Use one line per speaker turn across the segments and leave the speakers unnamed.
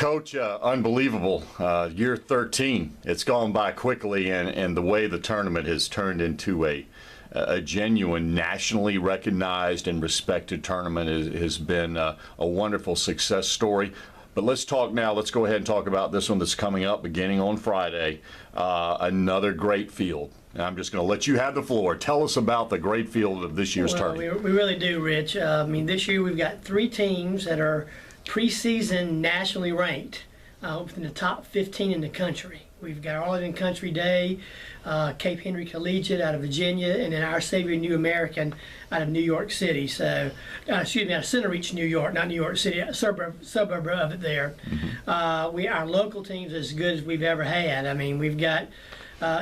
Coach, unbelievable. Year 13. It's gone by quickly, and the way the tournament has turned into a genuine, nationally recognized and respected tournament has been a wonderful success story. But let's talk now. Let's go ahead and talk about this one that's coming up beginning on Friday. Another great field. And I'm just going to let you have the floor. Tell us about the great field of this year's tournament.
We really do, Rich. I mean, this year we've got 3 teams that are preseason nationally ranked within the top 15 in the country. We've got Arlington Country Day, Cape Henry Collegiate out of Virginia, and then Our Savior New American out of New York City. So, excuse me, out of Center Reach, New York, not New York City, a suburb of it there. Mm-hmm. Our local teams are as good as we've ever had. I mean, we've got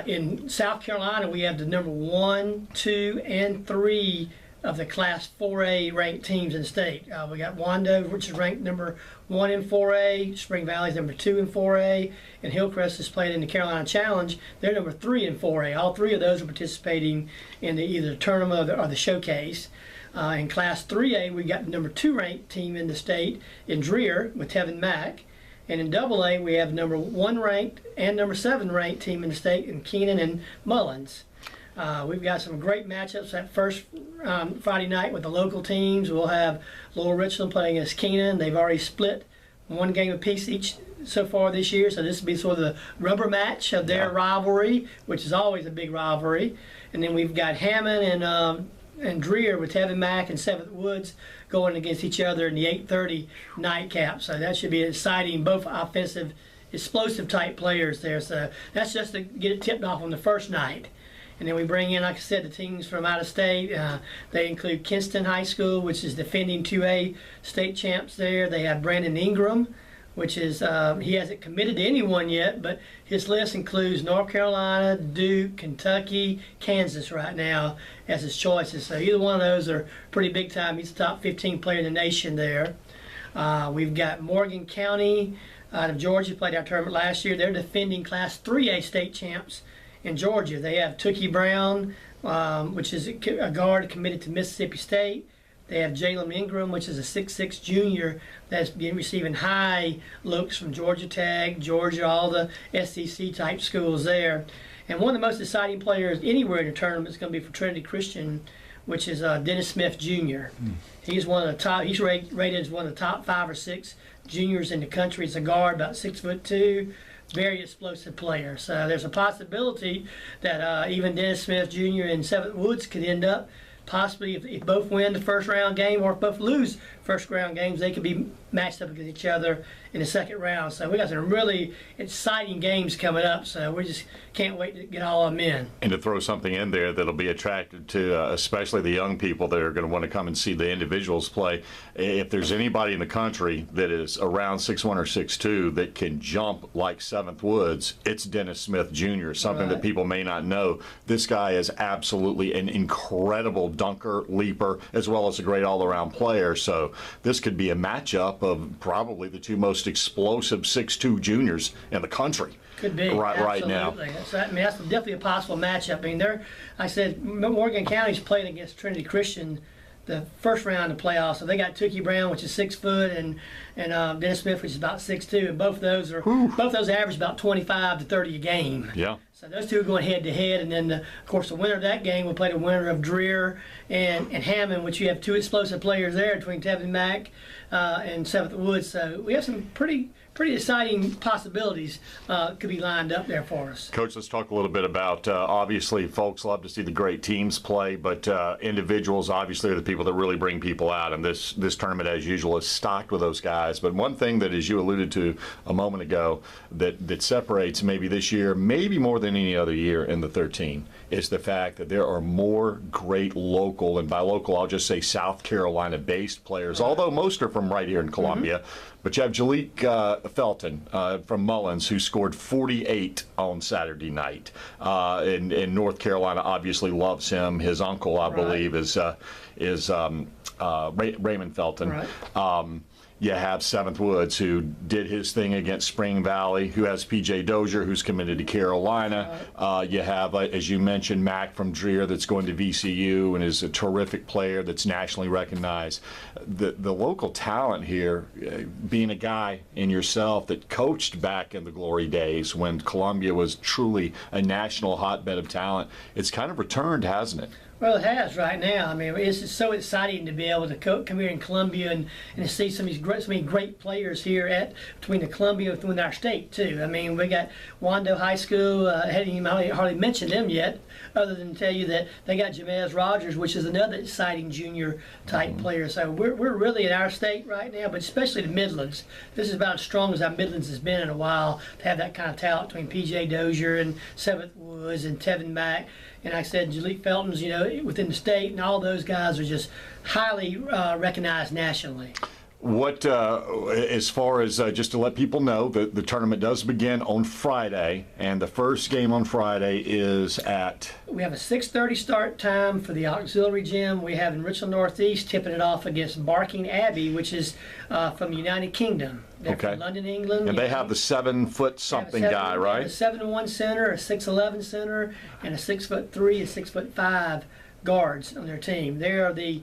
in South Carolina, we have the number 1, 2, and 3 of the Class 4A ranked teams in the state. We got Wando, which is ranked number 1 in 4A. Spring Valley's number 2 in 4A. And Hillcrest is playing in the Carolina Challenge. They're number 3 in 4A. All 3 of those are participating in either the tournament or the showcase. In Class 3A, we got the number 2 ranked team in the state in Dreer with Tevin Mack. And in AA, we have number 1 ranked and number 7 ranked team in the state in Keenan and Mullins. We've got some great matchups that first Friday night with the local teams. We'll have Lower Richland playing against Keenan. They've already split 1 game apiece each so far this year, so this will be sort of the rubber match of their rivalry, which is always a big rivalry. And then we've got Hammond and Dreer with Tevin Mack and 7th Woods going against each other in the 8:30 nightcap. So that should be exciting, both offensive, explosive type players there. So that's just to get it tipped off on the first night. And then we bring in, like I said, the teams from out of state. They include Kinston High School, which is defending 2A state champs there. They have Brandon Ingram, which is, he hasn't committed to anyone yet, but his list includes North Carolina, Duke, Kentucky, Kansas right now as his choices. So either one of those are pretty big time. He's the top 15 player in the nation there. We've got Morgan County out of Georgia, played our tournament last year. They're defending Class 3A state champs in Georgia. They have Tookie Brown, which is a guard committed to Mississippi State. They have Jalen Ingram, which is a 6'6" junior that's been receiving high looks from Georgia Tech, Georgia, all the SEC type schools there. And one of the most exciting players anywhere in the tournament is going to be for Trinity Christian, which is Dennis Smith Jr. He's one of the top. He's rated as one of the top 5 or 6 juniors in the country. He's a guard, about 6'2". Very explosive player. So there's a possibility that even Dennis Smith Jr. and 7th Woods could end up possibly, if both win the first round game or if both lose first round games, they could be matched up against each other in the second round. So we got some really exciting games coming up. So we just can't wait to get all of them in.
And to throw something in there that'll be attractive to especially the young people that are going to want to come and see the individuals play. If there's anybody in the country that is around 6'1" or 6'2" that can jump like 7th Woods, it's Dennis Smith Jr., something that people may not know. This guy is absolutely an incredible dunker, leaper, as well as a great all-around player. So this could be a matchup of probably the 2 most explosive 6'2" juniors in the country.
Could be
right now.
That's definitely a possible matchup. I mean, I said Morgan County's playing against Trinity Christian the first round of the playoffs. So they got Tookie Brown, which is 6 foot, and Dennis Smith, which is about 6'2", and both those average about 25 to 30 a game.
Yeah.
So those 2 are going head to head, and then of course the winner of that game will play the winner of Dreer and Hammond, which you have 2 explosive players there between Tevin Mack and 7th Woods. So we have some pretty exciting possibilities could be lined up there for us.
Coach, let's talk a little bit about, obviously folks love to see the great teams play, but individuals obviously are the people that really bring people out, and this tournament as usual is stocked with those guys. But one thing that, as you alluded to a moment ago, that separates maybe this year, maybe more than any other year in the 13, is the fact that there are more great local, and by local I'll just say South Carolina based players, although most are from right here in Columbia. But you have Jalik Felton from Mullins, who scored 48 on Saturday night. And North Carolina obviously loves him. His uncle, I believe, is Raymond Felton. You have Seventh Woods, who did his thing against Spring Valley, who has P.J. Dozier, who's committed to Carolina. You have, as you mentioned, Mac from Dreer, that's going to VCU and is a terrific player that's nationally recognized. The local talent here, being a guy in yourself that coached back in the glory days when Columbia was truly a national hotbed of talent, it's kind of returned, hasn't it?
Well, it has right now. I mean, it's just so exciting to be able to come here in Columbia and to see so many great players here between the Columbia, between our state too. I mean, we got Wando High School. I hadn't even hardly mentioned them yet, other than tell you that they got Jamez Rogers, which is another exciting junior type player. So we're really in our state right now, but especially the Midlands. This is about as strong as our Midlands has been in a while to have that kind of talent between P.J. Dozier and Seventh Woods and Tevin Mack. And like I said, Jalik Felton's, within the state, and all those guys are just highly recognized nationally.
What, as far as just to let people know, the tournament does begin on Friday, and the first game on Friday is at?
We have a 6:30 start time for the auxiliary gym. We have in Richland Northeast tipping it off against Barking Abbey, which is from the United Kingdom. They're from London, England.
And they have the 7-foot-something guy, right?
A 7'1" center, a 6'11" center, and a 6'3" and 6'5" guards on their team. They are the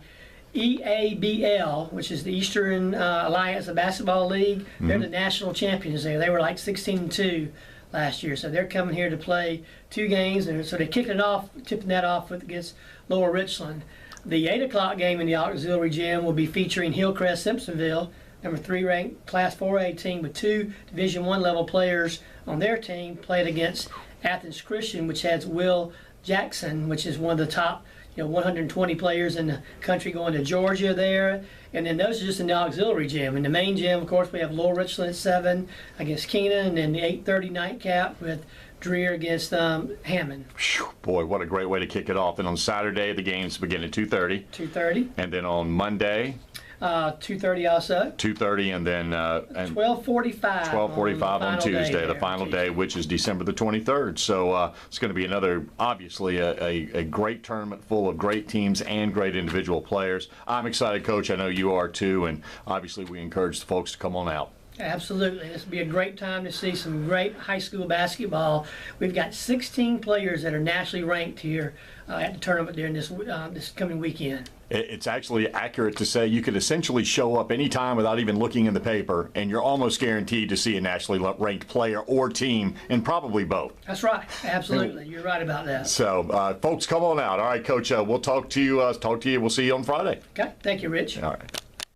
EABL, which is the Eastern Alliance of Basketball League. They're the national champions there. They were like 16-2 last year, so they're coming here to play 2 games, and so they're tipping that off against Lower Richland. The 8 o'clock game in the auxiliary gym will be featuring Hillcrest Simpsonville, number 3 ranked Class 4A team with 2 Division I level players on their team, played against Athens Christian, which has Will Jackson, which is one of the top 120 players in the country, going to Georgia there. And then those are just in the auxiliary gym. In the main gym, of course, we have Lower Richland at 7 against Keena, and then the 8:30 nightcap with Dreer against Hammond.
Whew, boy, what a great way to kick it off. And on Saturday, the games begin at 2:30.
2:30.
And then on Monday?
2:30 also.
2:30, and then
12:45.
12:45 on Tuesday, the final day, which is December the 23rd. So it's going to be another, obviously, a great tournament full of great teams and great individual players. I'm excited, Coach. I know you are too, and obviously we encourage the folks to come on out.
Absolutely. This will be a great time to see some great high school basketball. We've got 16 players that are nationally ranked here at the tournament during this coming weekend.
It's actually accurate to say you could essentially show up anytime without even looking in the paper, and you're almost guaranteed to see a nationally ranked player or team, and probably both.
That's right. Absolutely. You're right about that.
So, folks, come on out. All right, Coach, we'll talk to you. We'll see you on Friday.
Okay. Thank you, Rich.
All right.